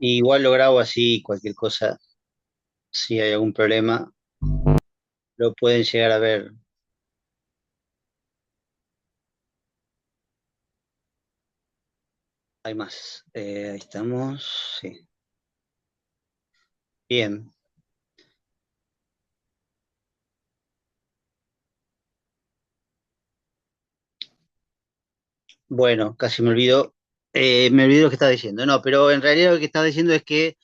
Igual lo grabo así, cualquier cosa, si hay algún problema, lo pueden llegar a ver. Hay más. Ahí estamos. Sí. Bien. Bueno, casi me olvido. Me olvidé lo que estaba diciendo. No, pero en realidad lo que estaba diciendo es que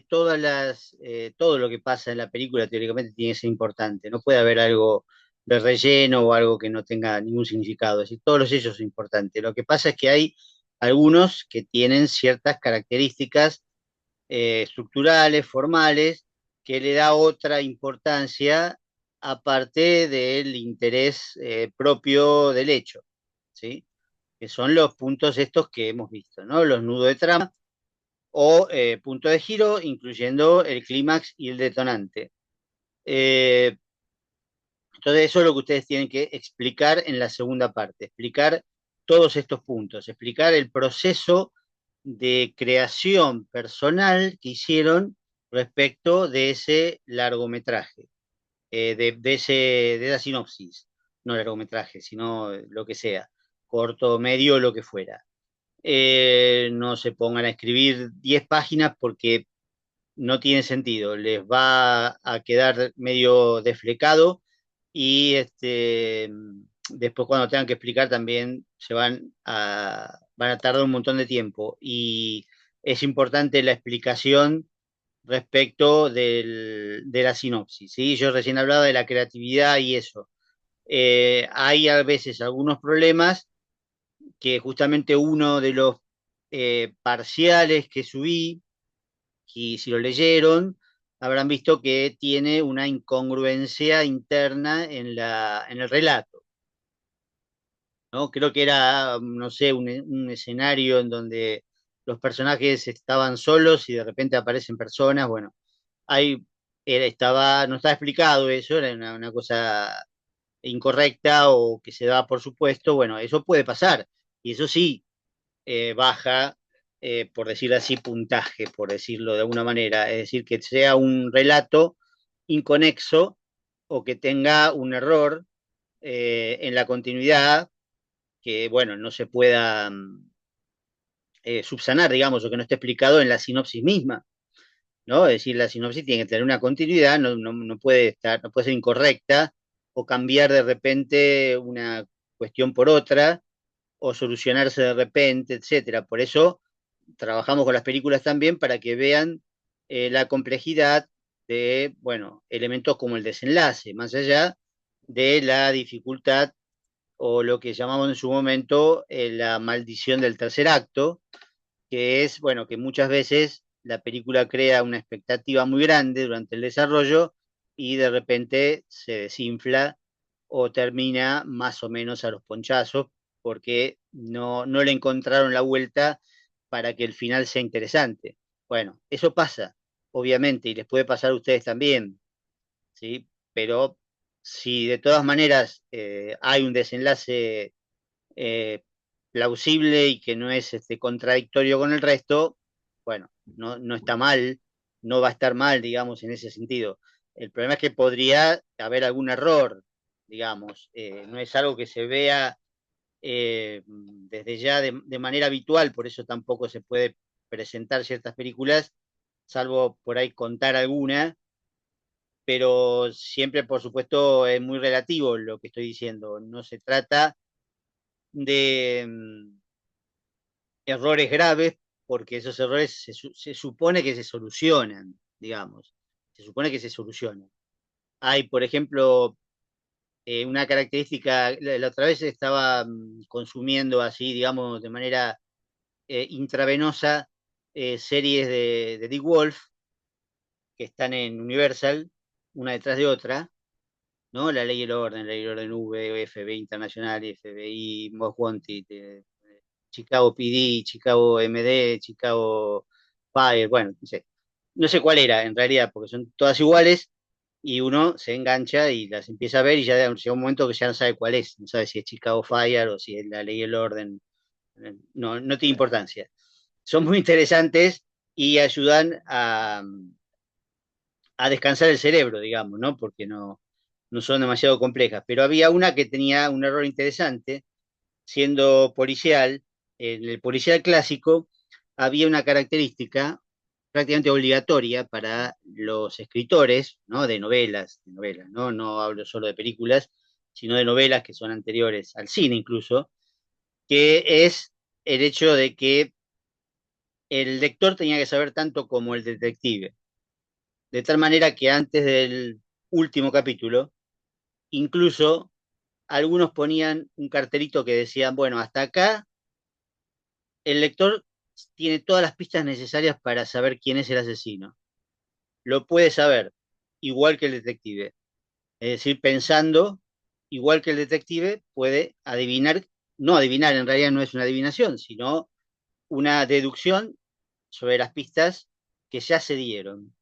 todo lo que pasa en la película teóricamente tiene que ser importante. No puede haber algo de relleno o algo que no tenga ningún significado. Es decir, todos los hechos son importantes. Lo que pasa es que hay algunos que tienen ciertas características estructurales, formales, que le da otra importancia aparte del interés propio del hecho, ¿sí? Que son los puntos estos que hemos visto, ¿no? Los nudos de trama o punto de giro, incluyendo el clímax y el detonante. Eh, entonces, eso es lo que ustedes tienen que explicar en la segunda parte, explicar todos estos puntos, explicar el proceso de creación personal que hicieron respecto de ese largometraje, de esa sinopsis, no largometraje, sino lo que sea, corto, medio, lo que fuera. No se pongan a escribir 10 páginas porque no tiene sentido, les va a quedar medio desflecado y después cuando tengan que explicar también van a tardar un montón de tiempo y es importante la explicación respecto de la sinopsis, ¿sí? Yo recién hablaba de la creatividad y eso. Hay a veces algunos problemas que justamente uno de los parciales que subí, y si lo leyeron, habrán visto que tiene una incongruencia interna en el relato, ¿no? Creo que era, no sé, un escenario en donde los personajes estaban solos y de repente aparecen personas, bueno, ahí no estaba explicado eso, era una cosa incorrecta o que se da por supuesto, bueno, eso puede pasar, y eso sí, baja, por decirlo así, puntaje, por decirlo de alguna manera. Es decir, que sea un relato inconexo o que tenga un error en la continuidad que, bueno, no se pueda subsanar, digamos, o que no esté explicado en la sinopsis misma, ¿no? Es decir, la sinopsis tiene que tener una continuidad, no puede estar, no puede ser incorrecta o cambiar de repente una cuestión por otra o solucionarse de repente, etcétera. Por eso trabajamos con las películas también para que vean la complejidad de, bueno, elementos como el desenlace, más allá de la dificultad o lo que llamamos en su momento la maldición del tercer acto, que es, bueno, que muchas veces la película crea una expectativa muy grande durante el desarrollo y de repente se desinfla o termina más o menos a los ponchazos porque no le encontraron la vuelta para que el final sea interesante. Bueno, eso pasa, obviamente, y les puede pasar a ustedes también, ¿sí? Pero si de todas maneras hay un desenlace eh, plausible y que no es contradictorio con el resto, bueno, no está mal, no va a estar mal, digamos, en ese sentido. El problema es que podría haber algún error, digamos, no es algo que se vea desde ya de manera habitual, por eso tampoco se puede presentar ciertas películas, salvo por ahí contar alguna, pero siempre, por supuesto, es muy relativo lo que estoy diciendo. No se trata de errores graves, porque esos errores se supone que se solucionan, digamos, se supone que se solucionan. Hay, por ejemplo, una característica, la otra vez estaba consumiendo así, digamos, de manera intravenosa series de Dick Wolf que están en Universal, una detrás de otra, ¿no? La Ley y el Orden, la Ley y el Orden V, FBI Internacional, FBI Most Wanted, Chicago PD, Chicago MD, Chicago Fire, bueno, no sé cuál era en realidad, porque son todas iguales y uno se engancha y las empieza a ver y ya llega un momento que ya no sabe cuál es, no sabe si es Chicago Fire o si es la Ley y el Orden, no tiene importancia. Son muy interesantes y ayudan a descansar el cerebro, digamos, ¿no? Porque no son demasiado complejas. Pero había una que tenía un error interesante, siendo policial. En el policial clásico había una característica prácticamente obligatoria para los escritores, ¿no? De novelas, ¿no? No hablo solo de películas, sino de novelas que son anteriores al cine incluso, que es el hecho de que el lector tenía que saber tanto como el detective, de tal manera que antes del último capítulo, incluso algunos ponían un cartelito que decían, bueno, hasta acá el lector tiene todas las pistas necesarias para saber quién es el asesino. Lo puede saber, igual que el detective. Es decir, pensando, igual que el detective, puede adivinar, no adivinar, en realidad no es una adivinación, sino una deducción sobre las pistas que ya se dieron.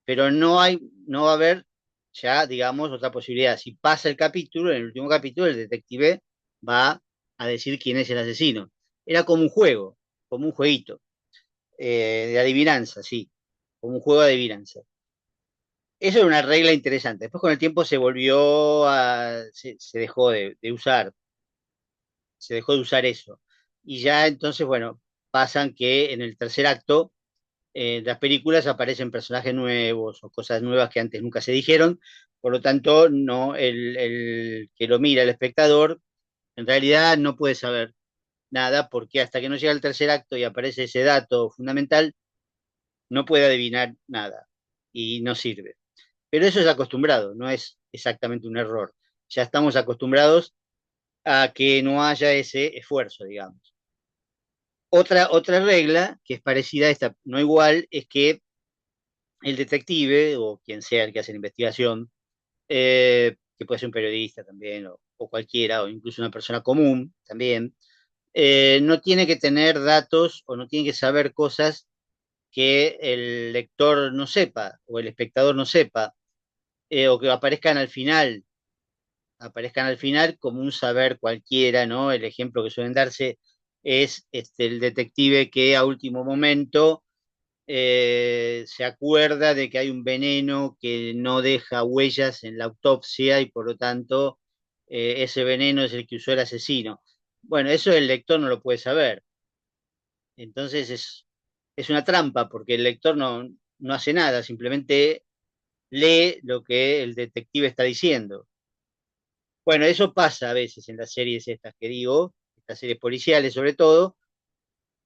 Pero no va a haber ya, digamos, otra posibilidad. Si pasa el capítulo, en el último capítulo, el detective va a decir quién es el asesino. Era como un juego, como un jueguito de adivinanza, sí, como un juego de adivinanza. Eso era una regla interesante. Después con el tiempo se dejó de usar, se dejó de usar eso. Y ya entonces, bueno, pasan que en el tercer acto las películas aparecen personajes nuevos o cosas nuevas que antes nunca se dijeron, por lo tanto, no, el que lo mira, el espectador, en realidad no puede saber nada porque hasta que no llega el tercer acto y aparece ese dato fundamental, no puede adivinar nada y no sirve. Pero eso es acostumbrado, no es exactamente un error. Ya estamos acostumbrados a que no haya ese esfuerzo, digamos. Otra regla que es parecida a esta, no igual, es que el detective o quien sea el que hace la investigación, que puede ser un periodista también o cualquiera, o incluso una persona común también, no tiene que tener datos o no tiene que saber cosas que el lector no sepa o el espectador no sepa, o que aparezcan al final como un saber cualquiera, ¿no? El ejemplo que suelen darse es el detective que a último momento se acuerda de que hay un veneno que no deja huellas en la autopsia y por lo tanto ese veneno es el que usó el asesino. Bueno, eso el lector no lo puede saber. Entonces es una trampa porque el lector no hace nada, simplemente lee lo que el detective está diciendo. Bueno, eso pasa a veces en las series estas que digo, estas series policiales sobre todo,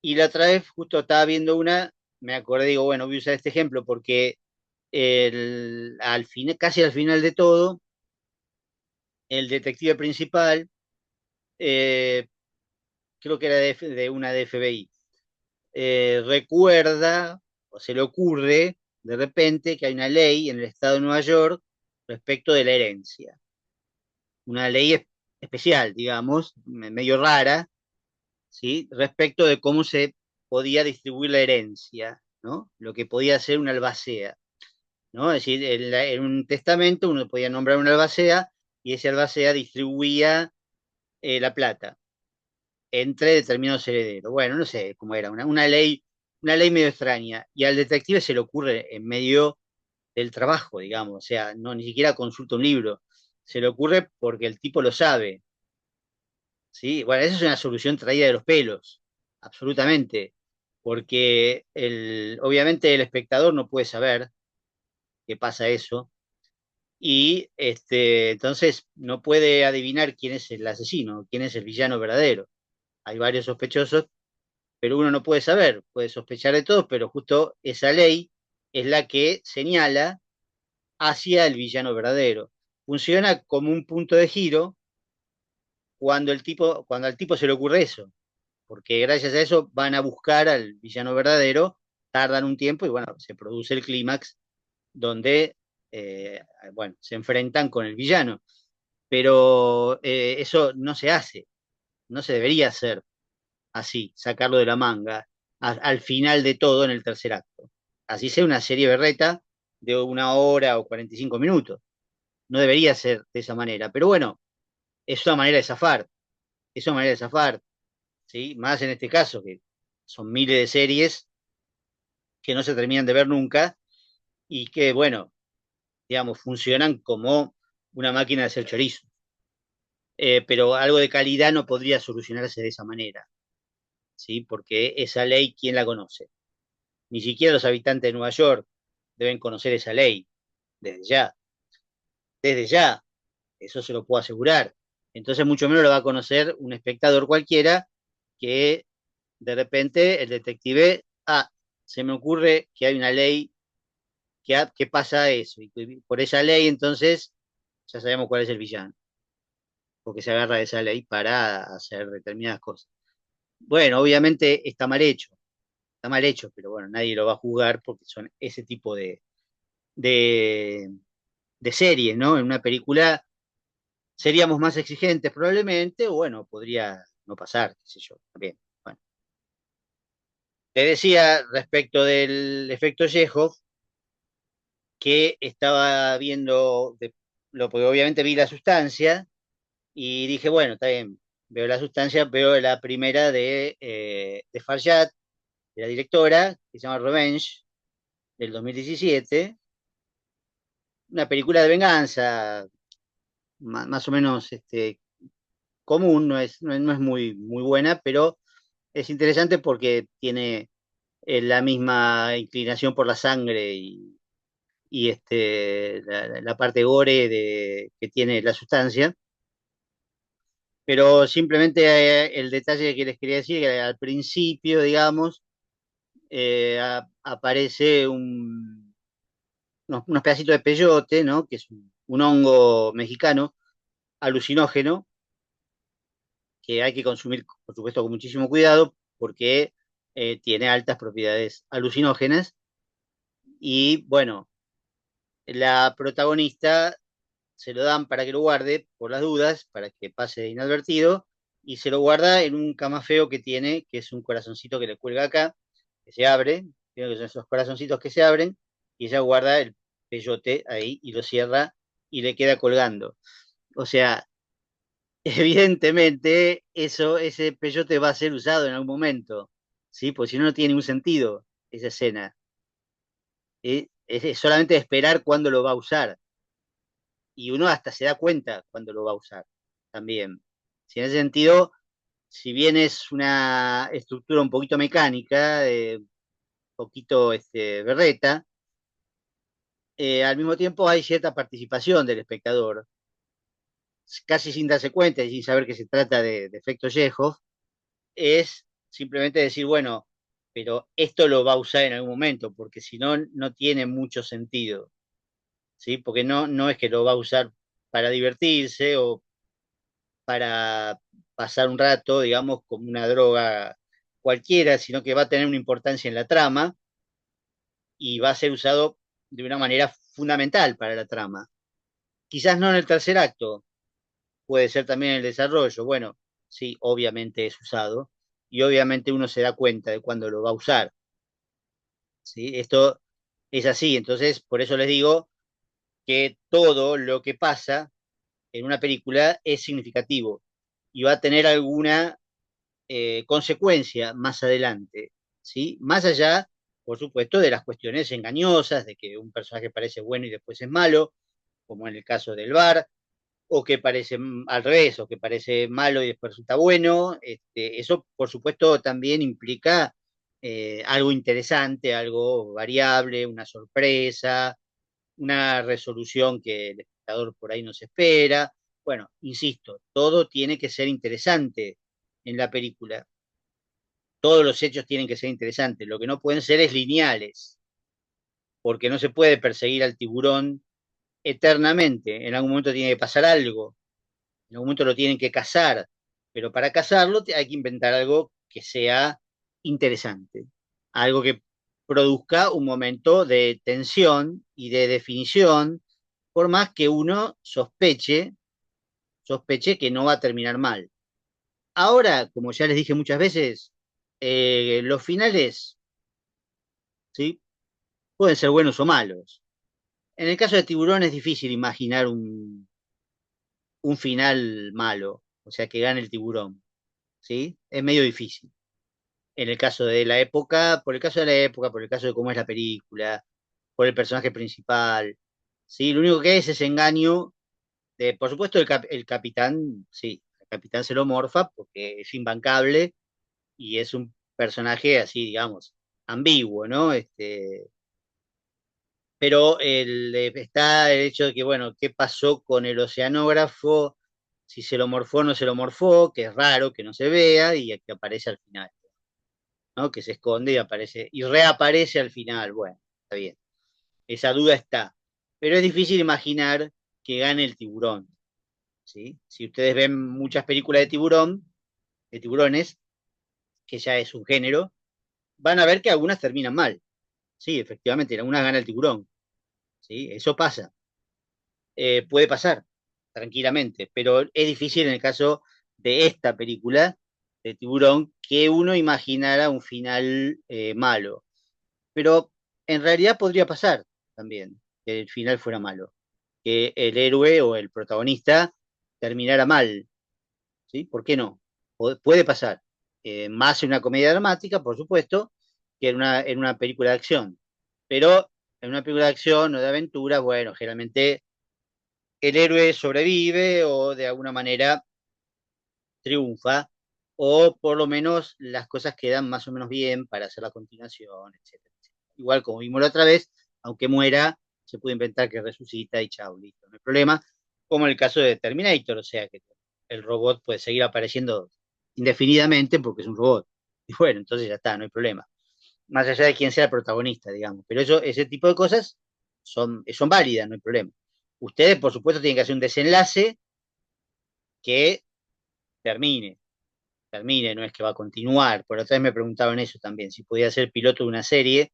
y la otra vez justo estaba viendo una, me acordé, digo, bueno, voy a usar este ejemplo porque casi al final de todo, el detective principal, eh, creo que era de una de FBI, recuerda o se le ocurre de repente que hay una ley en el estado de Nueva York respecto de la herencia. Una ley especial, digamos, medio rara, ¿sí? Respecto de cómo se podía distribuir la herencia, ¿no? Lo que podía ser una albacea, ¿no? Es decir, en un testamento uno podía nombrar una albacea y ese albacea distribuía la plata entre determinados herederos. Bueno, no sé cómo era, una ley medio extraña. Y al detective se le ocurre en medio del trabajo, digamos, o sea, no ni siquiera consulta un libro, se le ocurre porque el tipo lo sabe, ¿sí? Bueno, esa es una solución traída de los pelos, absolutamente, porque obviamente el espectador no puede saber que pasa eso, y entonces no puede adivinar quién es el asesino, quién es el villano verdadero. Hay varios sospechosos, pero uno no puede saber, puede sospechar de todos, pero justo esa ley es la que señala hacia el villano verdadero. Funciona como un punto de giro cuando al tipo se le ocurre eso, porque gracias a eso van a buscar al villano verdadero, tardan un tiempo y bueno, se produce el clímax donde, bueno, se enfrentan con el villano. Pero eso no se hace, no se debería hacer así, sacarlo de la manga, al final de todo en el tercer acto. Así sea una serie berreta de una hora o 45 minutos. No debería ser de esa manera. Pero bueno, es una manera de zafar, es una manera de zafar, ¿sí? Más en este caso, que son miles de series que no se terminan de ver nunca y que, bueno, digamos, funcionan como una máquina de hacer chorizo. Pero algo de calidad no podría solucionarse de esa manera, ¿sí? Porque esa ley, ¿quién la conoce? Ni siquiera los habitantes de Nueva York deben conocer esa ley, desde ya, desde ya, eso se lo puedo asegurar. Entonces, mucho menos lo va a conocer un espectador cualquiera que de repente el detective, se me ocurre que hay una ley que pasa eso, y por esa ley entonces ya sabemos cuál es el villano, porque se agarra de esa ley para hacer determinadas cosas. Bueno, obviamente está mal hecho, pero bueno, nadie lo va a juzgar porque son ese tipo de, de series, ¿no? En una película seríamos más exigentes probablemente, o bueno, podría no pasar, qué sé yo, también. Bueno, te decía respecto del efecto Chekhov que estaba viendo, porque obviamente vi la sustancia y dije, bueno, está bien, veo la sustancia, veo la primera de Farshad, de la directora, que se llama Revenge, del 2017, una película de venganza, más o menos común, no es muy buena, pero es interesante porque tiene la misma inclinación por la sangre y la parte gore que tiene la sustancia. Pero simplemente el detalle que les quería decir, que al principio, digamos, aparece unos pedacitos de peyote, ¿no? Que es un hongo mexicano alucinógeno que hay que consumir, por supuesto, con muchísimo cuidado porque tiene altas propiedades alucinógenas. Y bueno, la protagonista se lo dan para que lo guarde por las dudas, para que pase inadvertido, y se lo guarda en un camafeo que tiene, que es un corazoncito que le cuelga acá, que se abre, creo que son esos corazoncitos que se abren, y ella guarda el peyote ahí y lo cierra y le queda colgando. O sea, evidentemente ese peyote va a ser usado en algún momento, ¿sí? Porque si no, no tiene ningún sentido esa escena. Es solamente esperar cuándo lo va a usar. Y uno hasta se da cuenta cuando lo va a usar también. Si en ese sentido, si bien es una estructura un poquito mecánica, un poquito berreta, al mismo tiempo hay cierta participación del espectador, casi sin darse cuenta y sin saber que se trata de efecto Chekhov, es simplemente decir, bueno, pero esto lo va a usar en algún momento, porque si no, no tiene mucho sentido, ¿sí? Porque no es que lo va a usar para divertirse o para pasar un rato, digamos, como una droga cualquiera, sino que va a tener una importancia en la trama y va a ser usado de una manera fundamental para la trama. Quizás no en el tercer acto, puede ser también en el desarrollo. Bueno, sí, obviamente es usado y obviamente uno se da cuenta de cuándo lo va a usar. ¿Sí? Esto es así, entonces por eso les digo que todo lo que pasa en una película es significativo y va a tener alguna consecuencia más adelante, ¿sí? Más allá, por supuesto, de las cuestiones engañosas, de que un personaje parece bueno y después es malo, como en el caso del VAR, o que parece al revés, o que parece malo y después resulta bueno. Eso, por supuesto, también implica algo interesante, algo variable, una sorpresa, una resolución que el espectador por ahí no se espera. Bueno, insisto, todo tiene que ser interesante en la película. Todos los hechos tienen que ser interesantes. Lo que no pueden ser es lineales, porque no se puede perseguir al tiburón eternamente. En algún momento tiene que pasar algo, en algún momento lo tienen que cazar, pero para cazarlo hay que inventar algo que sea interesante, algo que produzca un momento de tensión y de definición, por más que uno sospeche que no va a terminar mal. Ahora, como ya les dije muchas veces, los finales, ¿sí? Pueden ser buenos o malos. En el caso de Tiburón es difícil imaginar un final malo, o sea, que gane el tiburón, ¿sí? Es medio difícil. en el caso de la época, por el caso de la época, por el caso de cómo es la película, por el personaje principal. ¿Sí? Lo único que es ese engaño de, por supuesto, el capitán, sí, el capitán se lo morfa porque es imbancable y es un personaje así, digamos, ambiguo, ¿no? Pero está el hecho de que, bueno, ¿qué pasó con el oceanógrafo? Si se lo morfó o no se lo morfó, que es raro que no se vea y que aparece al final, ¿no? Que se esconde y aparece, y reaparece al final. Bueno, está bien. Esa duda está. Pero es difícil imaginar que gane el tiburón, ¿sí? Si ustedes ven muchas películas de tiburón, de tiburones, que ya es un género, van a ver que algunas terminan mal. Sí, efectivamente, en algunas gana el tiburón, ¿sí? Eso pasa. Puede pasar, tranquilamente, pero es difícil en el caso de esta película de tiburón que uno imaginara un final malo. Pero en realidad podría pasar también que el final fuera malo, que el héroe o el protagonista terminara mal, ¿sí? ¿Por qué no? Puede pasar. Más en una comedia dramática, por supuesto, que en una película de acción. Pero en una película de acción o de aventura, bueno, generalmente el héroe sobrevive o de alguna manera triunfa, o por lo menos las cosas quedan más o menos bien para hacer la continuación, etcétera, etcétera. Igual como vimos la otra vez, aunque muera, se puede inventar que resucita y chao, listo, no hay problema, como en el caso de Terminator, o sea que el robot puede seguir apareciendo indefinidamente porque es un robot. Y bueno, entonces ya está, no hay problema. Más allá de quién sea el protagonista, digamos. Pero ese tipo de cosas son válidas, no hay problema. Ustedes, por supuesto, tienen que hacer un desenlace que termine, termine, no es que va a continuar. Por otra vez me preguntaban eso también, si podía ser piloto de una serie.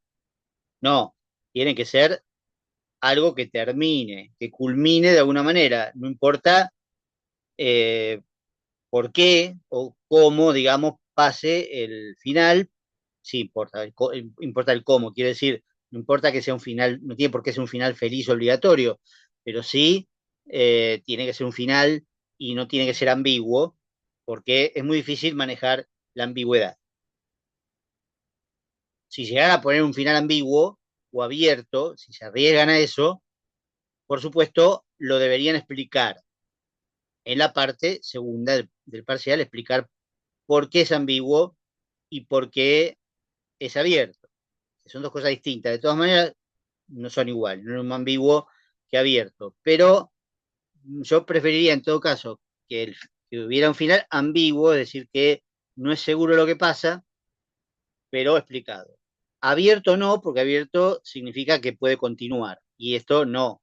No, tiene que ser algo que termine, que culmine de alguna manera. No importa eh, por qué o cómo, digamos, pase el final, sí importa, importa el cómo, quiere decir, no importa que sea un final, no tiene por qué ser un final feliz obligatorio, pero sí tiene que ser un final y no tiene que ser ambiguo, porque es muy difícil manejar la ambigüedad. Si llegan a poner un final ambiguo o abierto, si se arriesgan a eso, por supuesto, lo deberían explicar en la parte segunda del parcial, explicar por qué es ambiguo y por qué es abierto. Son dos cosas distintas. De todas maneras, no son iguales, no es más ambiguo que abierto. Pero yo preferiría en todo caso que hubiera un final ambiguo, es decir, que no es seguro lo que pasa, pero explicado. Abierto no, porque abierto significa que puede continuar. Y esto no,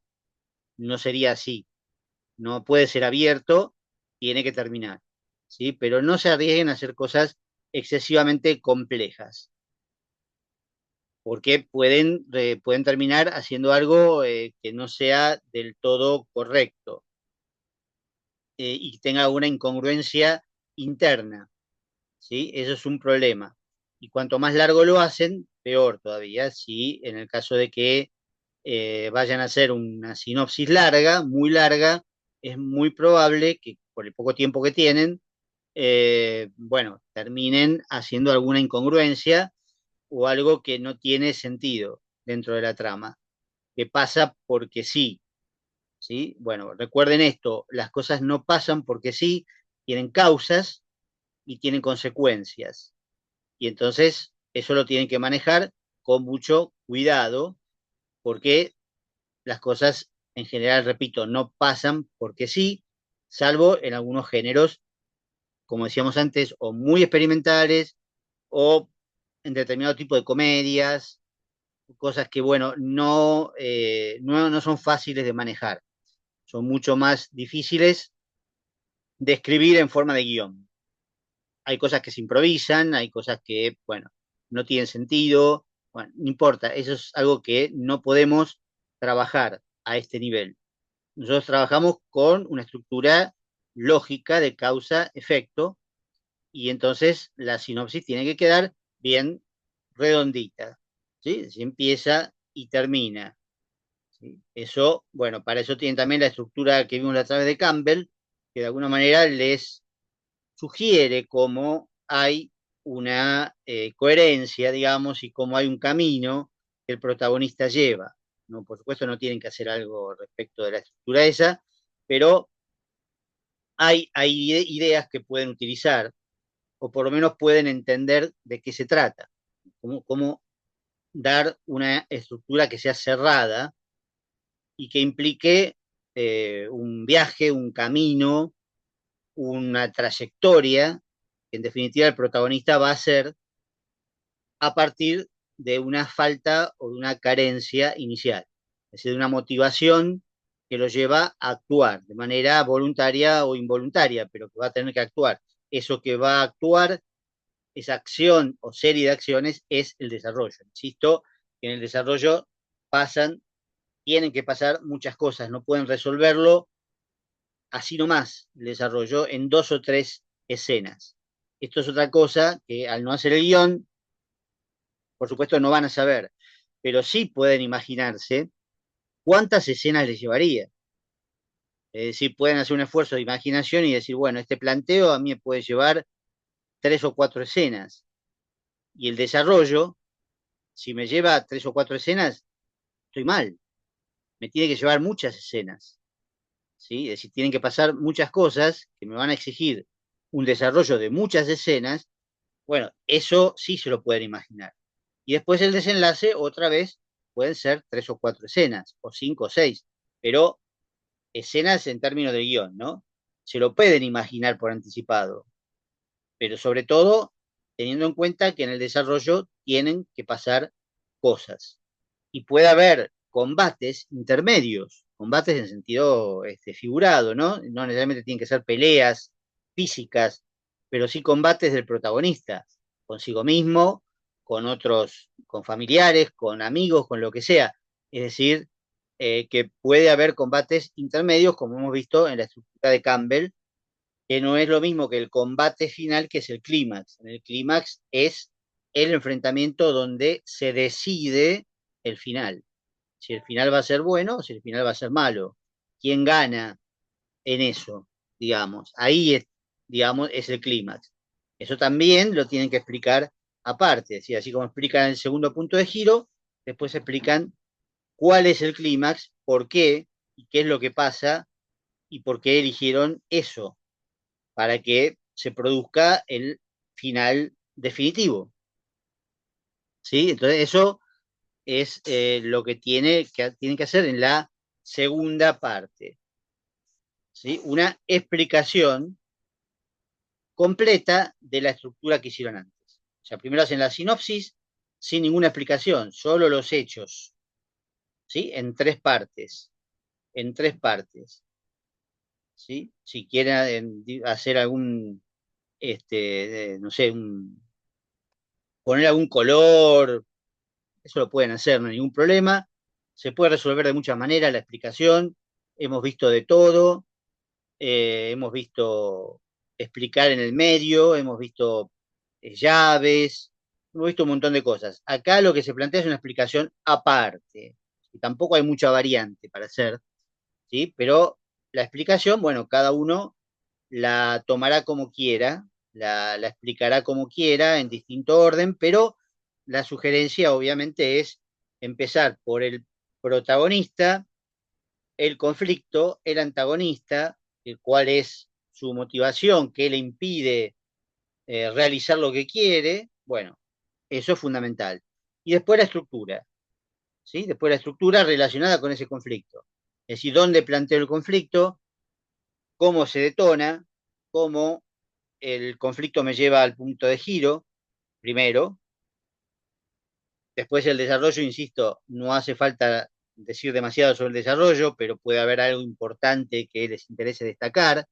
no sería así. No puede ser abierto, tiene que terminar. ¿Sí? Pero no se arriesguen a hacer cosas excesivamente complejas, porque pueden terminar haciendo algo que no sea del todo correcto y tenga una incongruencia interna, ¿sí? Eso es un problema. Y cuanto más largo lo hacen, peor todavía, si en el caso de que vayan a hacer una sinopsis larga, muy larga, es muy probable que por el poco tiempo que tienen, bueno, terminen haciendo alguna incongruencia o algo que no tiene sentido dentro de la trama, que pasa porque sí, ¿sí? Bueno, recuerden esto, las cosas no pasan porque sí, tienen causas y tienen consecuencias. Y entonces eso lo tienen que manejar con mucho cuidado porque las cosas en general, repito, no pasan porque sí, salvo en algunos géneros, como decíamos antes, o muy experimentales o en determinado tipo de comedias, cosas que, bueno, no son fáciles de manejar, son mucho más difíciles de escribir en forma de guión. Hay cosas que se improvisan, hay cosas que, bueno, no tienen sentido, bueno, no importa, eso es algo que no podemos trabajar a este nivel. Nosotros trabajamos con una estructura lógica de causa-efecto y entonces la sinopsis tiene que quedar bien redondita, ¿sí? Si empieza y termina, ¿sí? Eso, bueno, para eso tienen también la estructura que vimos a través de Campbell, que de alguna manera les sugiere cómo hay una coherencia, digamos, y cómo hay un camino que el protagonista lleva. ¿No? Por supuesto, no tienen que hacer algo respecto de la estructura esa, pero hay ideas que pueden utilizar, o por lo menos pueden entender de qué se trata, cómo dar una estructura que sea cerrada y que implique un viaje, un camino, una trayectoria, que en definitiva el protagonista va a hacer a partir de una falta o de una carencia inicial, es decir, de una motivación que lo lleva a actuar de manera voluntaria o involuntaria, pero que va a tener que actuar. Eso que va a actuar, esa acción o serie de acciones, es el desarrollo. Insisto, que en el desarrollo tienen que pasar muchas cosas, no pueden resolverlo así nomás, el desarrollo en dos o tres escenas. Esto es otra cosa que al no hacer el guión, por supuesto no van a saber, pero sí pueden imaginarse cuántas escenas les llevaría. Es decir, pueden hacer un esfuerzo de imaginación y decir, bueno, este planteo a mí me puede llevar tres o cuatro escenas. Y el desarrollo, si me lleva tres o cuatro escenas, estoy mal. Me tiene que llevar muchas escenas. ¿Sí? Es decir, tienen que pasar muchas cosas que me van a exigir un desarrollo de muchas escenas. Bueno, eso sí se lo pueden imaginar. Y después el desenlace, otra vez, pueden ser tres o cuatro escenas, o cinco o seis, pero escenas en términos de guión, ¿no? Se lo pueden imaginar por anticipado, pero sobre todo teniendo en cuenta que en el desarrollo tienen que pasar cosas. Y puede haber combates intermedios, combates en sentido figurado, ¿no? No necesariamente tienen que ser peleas físicas, pero sí combates del protagonista, consigo mismo, con otros, con familiares, con amigos, con lo que sea. Es decir, que puede haber combates intermedios, como hemos visto en la estructura de Campbell, que no es lo mismo que el combate final, que es el clímax. En el clímax es el enfrentamiento donde se decide el final. Si el final va a ser bueno o si el final va a ser malo. ¿Quién gana en eso? Digamos, ahí es, digamos, es el clímax. Eso también lo tienen que explicar aparte. ¿Sí? Así como explican el segundo punto de giro, después explican cuál es el clímax, por qué y qué es lo que pasa y por qué eligieron eso para que se produzca el final definitivo. ¿Sí? Entonces eso es lo que tienen que hacer en la segunda parte. ¿Sí? Una explicación completa de la estructura que hicieron antes. O sea, primero hacen la sinopsis sin ninguna explicación, solo los hechos, ¿sí? En tres partes, en tres partes, ¿sí? Si quieren hacer algún, no sé, poner algún color, eso lo pueden hacer, no hay ningún problema. Se puede resolver de muchas maneras la explicación. Hemos visto de todo. Hemos visto explicar en el medio, hemos visto llaves, hemos visto un montón de cosas. Acá lo que se plantea es una explicación aparte. Y tampoco hay mucha variante para hacer, ¿sí? Pero la explicación, bueno, cada uno la tomará como quiera, la explicará como quiera, en distinto orden, pero la sugerencia obviamente es empezar por el protagonista, el conflicto, el antagonista, cuál es su motivación, qué le impide realizar lo que quiere, bueno, eso es fundamental. Y después la estructura, ¿sí? Después la estructura relacionada con ese conflicto. Es decir, dónde planteo el conflicto, cómo se detona, cómo el conflicto me lleva al punto de giro, primero. Después el desarrollo, insisto, no hace falta decir demasiado sobre el desarrollo, pero puede haber algo importante que les interese destacar,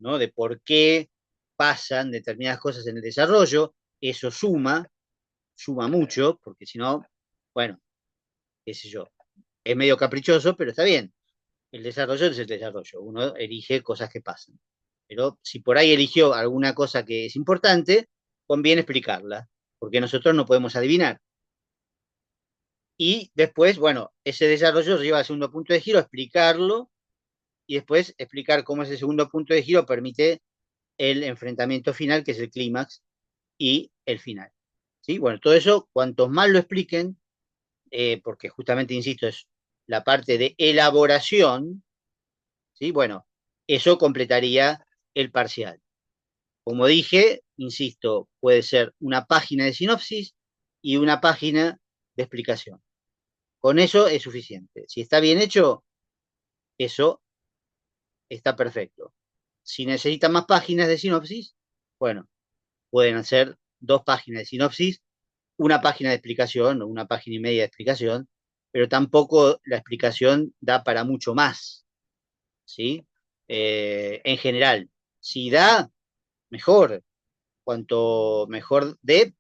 ¿no? De por qué pasan determinadas cosas en el desarrollo. Eso suma mucho, porque si no, bueno, qué sé yo, es medio caprichoso, pero está bien. El desarrollo es el desarrollo, uno elige cosas que pasan. Pero si por ahí eligió alguna cosa que es importante, conviene explicarla, porque nosotros no podemos adivinar. Y después, bueno, ese desarrollo lleva al segundo punto de giro, explicarlo, y después explicar cómo ese segundo punto de giro permite el enfrentamiento final, que es el clímax, y el final. ¿Sí? Bueno, todo eso, cuantos más lo expliquen, porque justamente, insisto, es la parte de elaboración, ¿sí? Bueno, eso completaría el parcial. Como dije, insisto, puede ser una página de sinopsis y una página de explicación. Con eso es suficiente. Si está bien hecho, eso está perfecto. Si necesitan más páginas de sinopsis, bueno, pueden hacer dos páginas de sinopsis, una página de explicación o una página y media de explicación, pero tampoco la explicación da para mucho más, ¿sí? En general, si da, mejor. Cuanto mejor dé,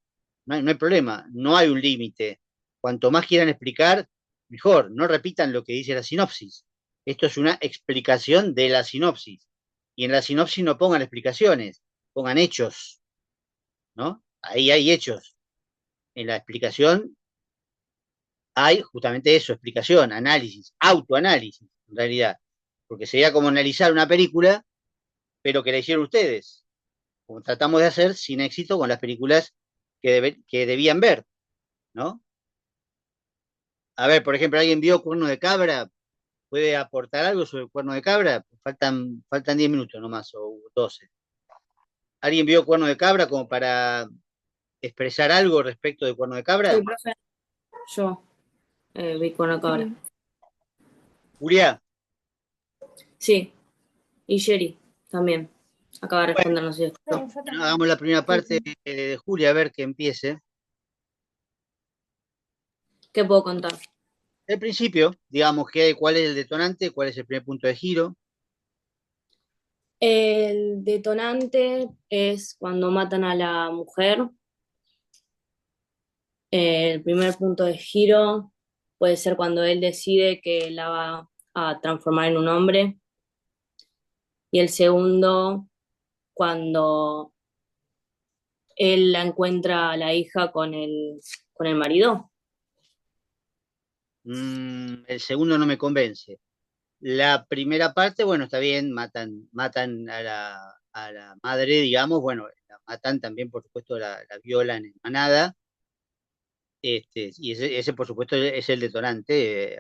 no hay problema, no hay un límite. Cuanto más quieran explicar, mejor. No repitan lo que dice la sinopsis. Esto es una explicación de la sinopsis. Y en la sinopsis no pongan explicaciones, pongan hechos, ¿no? Ahí hay hechos. En la explicación hay justamente eso, explicación, análisis, autoanálisis, en realidad. Porque sería como analizar una película, pero que la hicieron ustedes, como tratamos de hacer sin éxito con las películas que debían ver, ¿no? A ver, por ejemplo, ¿alguien vio Cuerno de Cabra? ¿Puede aportar algo sobre Cuerno de Cabra? Faltan 10 minutos nomás, o 12. ¿Alguien vio Cuerno de Cabra como para expresar algo respecto de Cuerno de Sí, Cabra? profe, yo vi con la cabra. Sí, Julia, Sí, y Sherry también. Acaba de bueno, respondernos y escuchó. yo también. hagamos la primera Sí, parte sí. de Julia, a ver que empiece. ¿Qué puedo contar? El principio, digamos, cuál es el detonante, cuál es el primer punto de giro. El detonante es cuando matan a la mujer. El primer punto de giro puede ser cuando él decide que la va a transformar en un hombre. Y el segundo, cuando él la encuentra a la hija con el marido. El segundo no me convence. La primera parte, bueno, está bien, matan a la madre, digamos, bueno, la matan también, por supuesto, la violan en manada, y ese, por supuesto, es el detonante.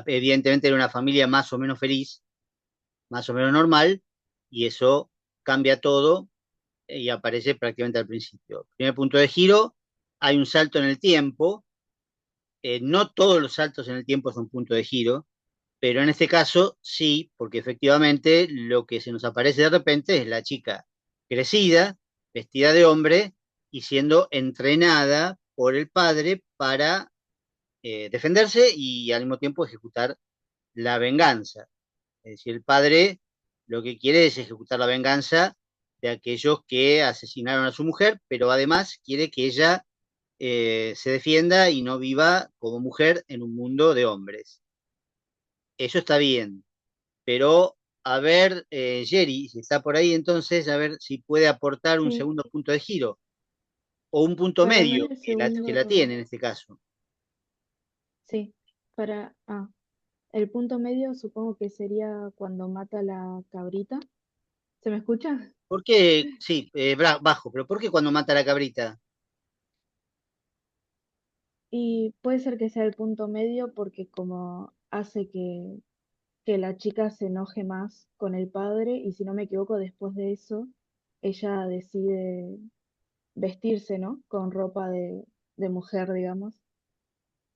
Evidentemente era una familia más o menos feliz, más o menos normal, y eso cambia todo y aparece prácticamente al principio. Primer punto de giro, hay un salto en el tiempo, no todos los saltos en el tiempo son punto de giro, pero en este caso sí, porque efectivamente lo que se nos aparece de repente es la chica crecida, vestida de hombre y siendo entrenada por el padre para defenderse y al mismo tiempo ejecutar la venganza. Es decir, el padre lo que quiere es ejecutar la venganza de aquellos que asesinaron a su mujer, pero además quiere que ella se defienda y no viva como mujer en un mundo de hombres. Eso está bien, pero a ver, Jerry, si está por ahí entonces, a ver si puede aportar un Sí, segundo punto de giro o un punto para mí medio el que la tiene segundo, en este caso. sí, el punto medio supongo que sería cuando mata a la cabrita. ¿Se me escucha? ¿Por qué? Sí, bajo, pero ¿por qué cuando mata a la cabrita? Y puede ser que sea el punto medio porque como hace que la chica se enoje más con el padre y si no me equivoco, después de eso, ella decide vestirse, ¿no? Con ropa de mujer, digamos.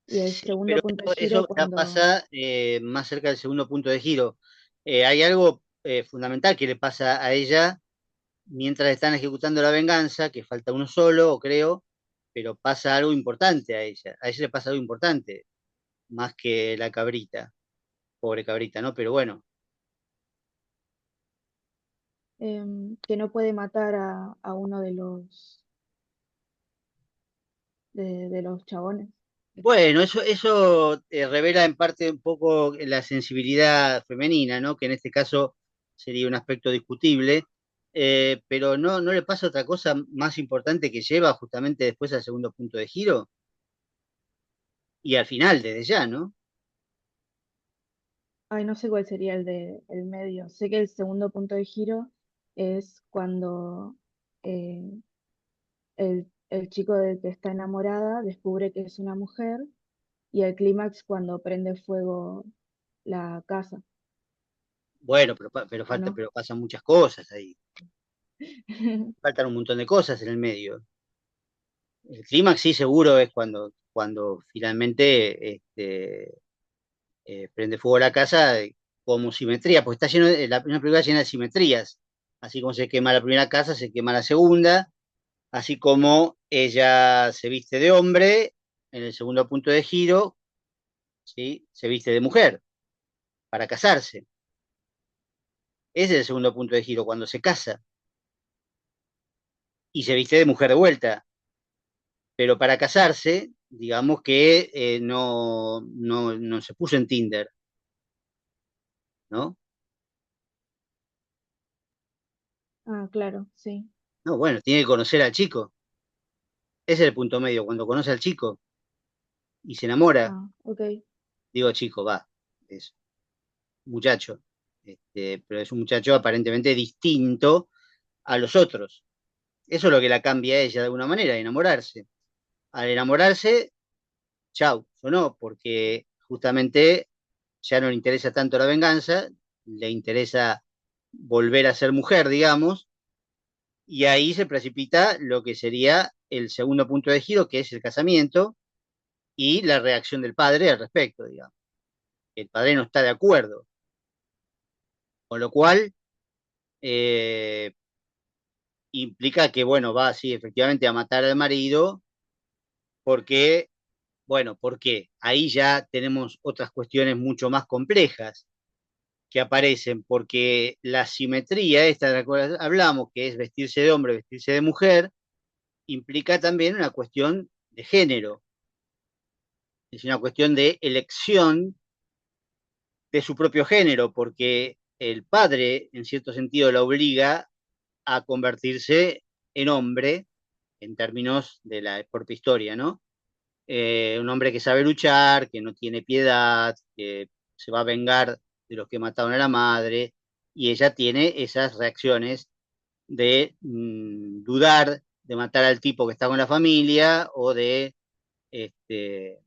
Y el Sí, pero segundo punto de eso giro ya cuando... pasa más cerca del segundo punto de giro. Hay algo fundamental que le pasa a ella mientras están ejecutando la venganza, que falta uno solo, creo, pero pasa algo importante a ella. A ella le pasa algo importante, más que la cabrita, pobre cabrita, ¿no? Pero bueno. que no puede matar a uno de los chabones. Bueno, eso revela en parte un poco la sensibilidad femenina, ¿no? Que en este caso sería un aspecto discutible, pero no le pasa otra cosa más importante que lleva justamente después al segundo punto de giro y al final, desde ya, ¿no? Ay, no sé cuál sería el medio. Sé que el segundo punto de giro es cuando eh, el chico del que está enamorada descubre que es una mujer y el clímax cuando prende fuego la casa, Bueno, ¿o no? pero pasan muchas cosas ahí. Faltan un montón de cosas en el medio. El clímax sí seguro es cuando finalmente prende fuego la casa como simetría, porque está lleno una película llena de simetrías. Así como se quema la primera casa, se quema la segunda, así como ella se viste de hombre en el segundo punto de giro, ¿sí? Se viste de mujer para casarse. Ese es el segundo punto de giro, cuando se casa y se viste de mujer de vuelta. Pero para casarse, digamos que no se puso en Tinder, ¿no? Ah, claro, sí. No, bueno, tiene que conocer al chico. Ese es el punto medio, cuando conoce al chico y se enamora, Ah, ok. digo chico, va, es muchacho, pero es un muchacho aparentemente distinto a los otros. Eso es lo que la cambia a ella de alguna manera, enamorarse. Al enamorarse, chau, sonó, porque justamente ya no le interesa tanto la venganza, le interesa volver a ser mujer, digamos, y ahí se precipita lo que sería el segundo punto de giro, que es el casamiento y la reacción del padre al respecto, digamos. El padre no está de acuerdo, con lo cual eh, implica que, bueno, va así efectivamente a matar al marido, porque, bueno, porque ahí ya tenemos otras cuestiones mucho más complejas que aparecen, porque la simetría, esta de la cual hablamos, que es vestirse de hombre, vestirse de mujer, implica también una cuestión de género, es una cuestión de elección de su propio género, porque el padre, en cierto sentido, la obliga a convertirse en hombre, en términos de la propia historia, ¿no? Un hombre que sabe luchar, que no tiene piedad, que se va a vengar de los que mataron a la madre, y ella tiene esas reacciones de dudar de matar al tipo que está con la familia o de este,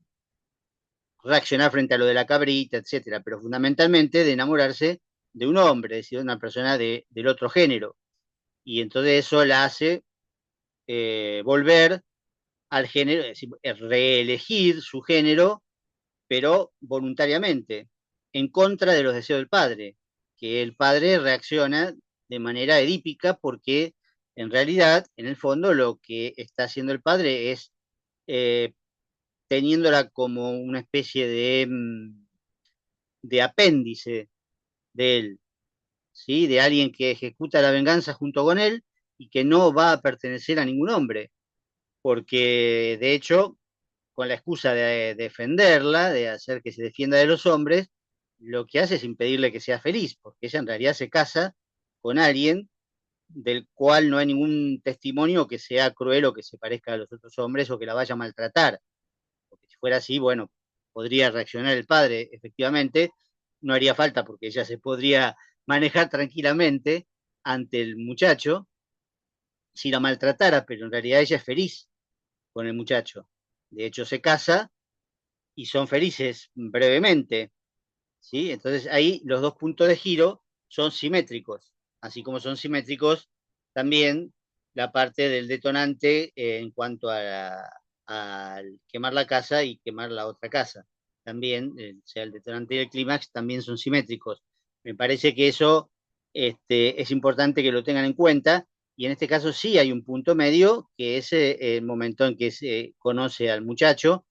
reaccionar frente a lo de la cabrita, etcétera, pero fundamentalmente de enamorarse de un hombre, es decir, de una persona del otro género. Y entonces eso la hace volver al género, es decir, reelegir su género, pero voluntariamente, en contra de los deseos del padre, que el padre reacciona de manera edípica porque en realidad, en el fondo, lo que está haciendo el padre es eh, teniéndola como una especie de apéndice de él, ¿sí? De alguien que ejecuta la venganza junto con él y que no va a pertenecer a ningún hombre, porque de hecho, con la excusa de defenderla, de hacer que se defienda de los hombres, lo que hace es impedirle que sea feliz, porque ella en realidad se casa con alguien del cual no hay ningún testimonio que sea cruel o que se parezca a los otros hombres o que la vaya a maltratar. Porque si fuera así, bueno, podría reaccionar el padre, efectivamente, no haría falta porque ella se podría manejar tranquilamente ante el muchacho si la maltratara, pero en realidad ella es feliz con el muchacho. De hecho, se casa y son felices brevemente, ¿sí? Entonces ahí los dos puntos de giro son simétricos, así como son simétricos también la parte del detonante en cuanto al quemar la casa y quemar la otra casa. También, sea el detonante y el clímax, también son simétricos. Me parece que eso es importante que lo tengan en cuenta y en este caso sí hay un punto medio que es el momento en que se conoce al muchacho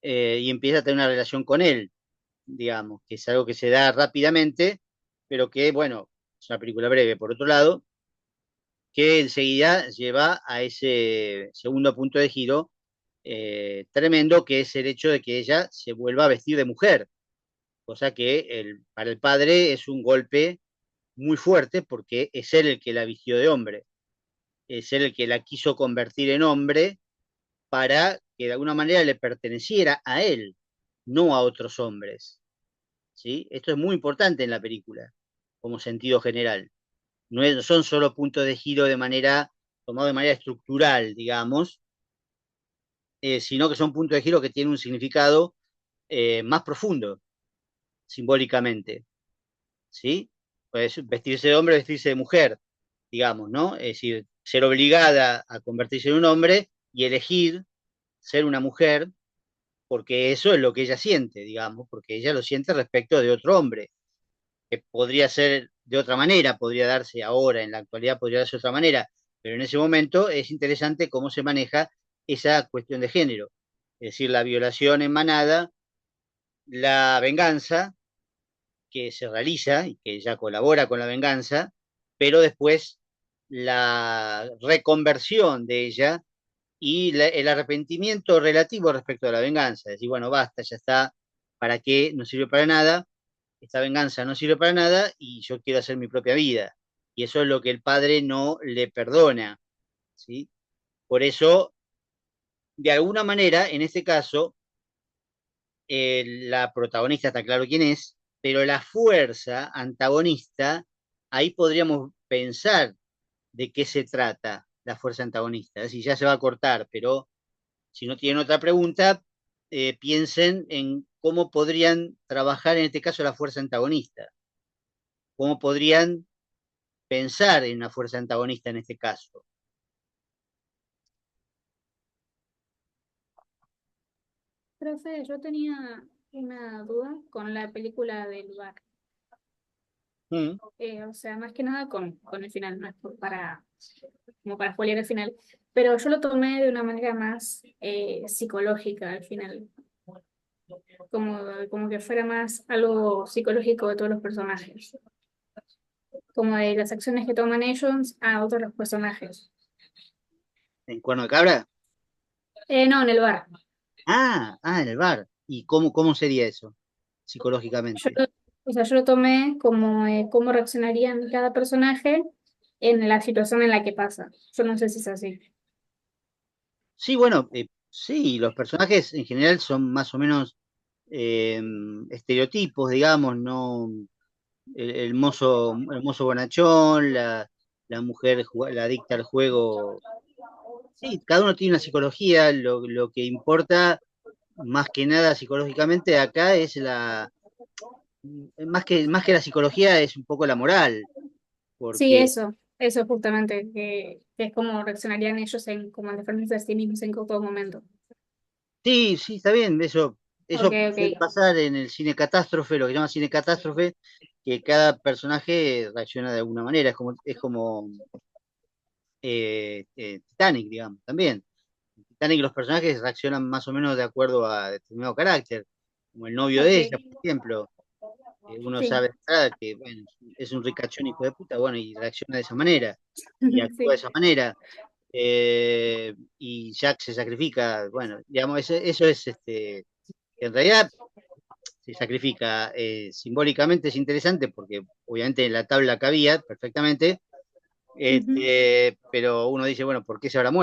y empieza a tener una relación con él, digamos, que es algo que se da rápidamente, pero que, bueno, es una película breve, por otro lado, que enseguida lleva a ese segundo punto de giro tremendo, que es el hecho de que ella se vuelva a vestir de mujer, cosa que para el padre es un golpe muy fuerte porque es él el que la vistió de hombre, es él el que la quiso convertir en hombre para que de alguna manera le perteneciera a él, no a otros hombres. ¿Sí? Esto es muy importante en la película, como sentido general. No son solo puntos de giro de manera tomado de manera estructural, digamos, sino que son puntos de giro que tienen un significado más profundo, simbólicamente, ¿sí? Pues vestirse de hombre, vestirse de mujer, digamos, ¿no? Es decir, ser obligada a convertirse en un hombre y elegir ser una mujer, porque eso es lo que ella siente, digamos, porque ella lo siente respecto de otro hombre, que podría ser de otra manera, podría darse ahora, en la actualidad podría darse de otra manera, pero en ese momento es interesante cómo se maneja esa cuestión de género, es decir, la violación en manada, la venganza que se realiza y que ya colabora con la venganza, pero después la reconversión de ella y el arrepentimiento relativo respecto a la venganza. Es decir, bueno, basta, ya está, ¿para qué? No sirve para nada, esta venganza no sirve para nada y yo quiero hacer mi propia vida. Y eso es lo que el padre no le perdona, ¿sí? Por eso, de alguna manera, en este caso, la protagonista está claro quién es, pero la fuerza antagonista, ahí podríamos pensar de qué se trata la fuerza antagonista. Es decir, ya se va a cortar, pero si no tienen otra pregunta, piensen en cómo podrían trabajar en este caso la fuerza antagonista, cómo podrían pensar en una fuerza antagonista en este caso. Profe, yo tenía una duda con la película del bar. Mm. O sea, más que nada con el final, no es como para spoilear el final, pero yo lo tomé de una manera más psicológica al final, como que fuera más algo psicológico de todos los personajes, como de las acciones que toman ellos a otros los personajes. ¿En Cuerno de Cabra? No, en el bar. En el bar. ¿Y cómo sería eso Yo psicológicamente? lo, o sea, yo lo tomé como cómo reaccionarían cada personaje en la situación en la que pasa. Yo no sé si es así. Sí, bueno, sí, los personajes en general son más o menos eh, estereotipos, digamos, no el mozo bonachón, la mujer la adicta al juego. Sí, cada uno tiene una psicología, lo que importa más que nada psicológicamente acá es más que la psicología es un poco la moral, Sí, porque eso justamente, que es como reaccionarían ellos como en defensa de sí mismos en todo momento. sí, sí, está bien, Ok, eso ok. suele pasar en el cine catástrofe, lo que se llama cine catástrofe, que cada personaje reacciona de alguna manera, es como Titanic, digamos, también. En Titanic los personajes reaccionan más o menos de acuerdo a determinado carácter, como el novio Ok, de ella, por ejemplo, que uno sí, sabe de entrada que bueno, es un ricachón hijo de puta, bueno, y reacciona de esa manera, y actúa de sí, esa manera. Y Jack se sacrifica, bueno, digamos, eso es, en realidad se sacrifica simbólicamente, es interesante porque obviamente en la tabla cabía perfectamente, ujú. pero uno dice, bueno, ¿por qué se habrá muerto?